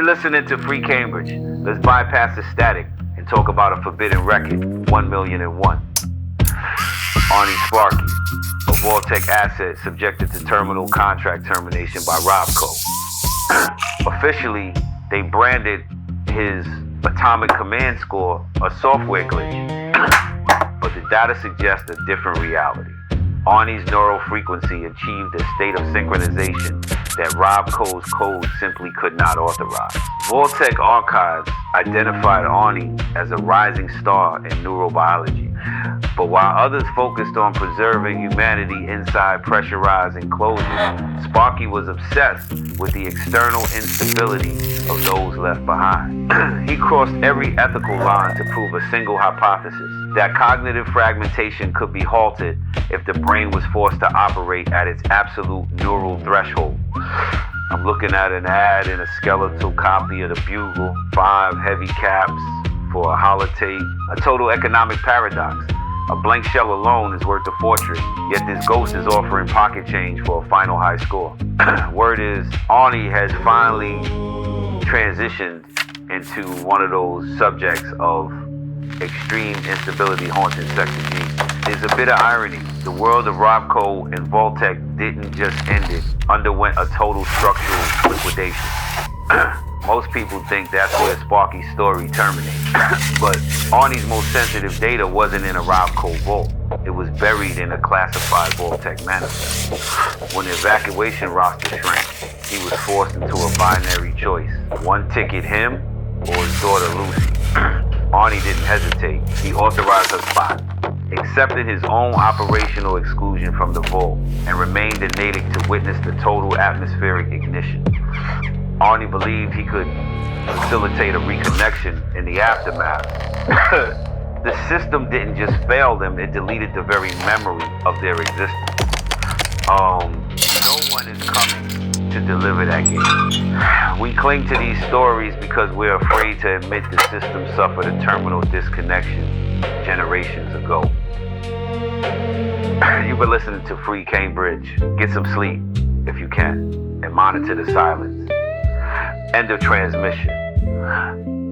You're listening to Free Cambridge. Let's bypass the static and talk about a forbidden record, 1,000,001. Arnie Sparky, a Vault-Tec asset subjected to terminal contract termination by Robco. Officially, they branded his atomic command score a software glitch, but the data suggests a different reality. Arnie's neural frequency achieved a state of synchronization that Robco's code simply could not authorize. Vault-Tec archives identified Arnie as a rising star in neurobiology, but while others focused on preserving humanity inside pressurized enclosures, Sparky was obsessed with the external instability of those left behind. He crossed every ethical line to prove a single hypothesis, that cognitive fragmentation could be halted if the brain was forced to operate at its absolute neural threshold. I'm looking at an ad in a skeletal copy of the Bugle, 5 heavy caps for a holotape, a total economic paradox. A blank shell alone is worth a fortress, yet this ghost is offering pocket change for a final high score. Word is, Arnie has finally transitioned into one of those subjects of extreme instability haunting Sector G. There's a bit of irony. The world of Robco and Vault-Tec didn't just end it, underwent a total structural liquidation. Most people think that's where Sparky's story terminates. But Arnie's most sensitive data wasn't in a Robco vault. It was buried in a classified Vault-Tec manifest. When the evacuation roster shrank, he was forced into a binary choice. One ticket, him or his daughter Lucy. Arnie didn't hesitate. He authorized her spot, accepted his own operational exclusion from the vault, and remained a native to witness the total atmospheric ignition. Arnie believed he could facilitate a reconnection in the aftermath. The system didn't just fail them, it deleted the very memory of their existence. No one is coming to deliver that game. We cling to these stories because we're afraid to admit the system suffered a terminal disconnection generations ago. You've been listening to Free Cambridge. Get some sleep if you can, and monitor the silence. End of transmission.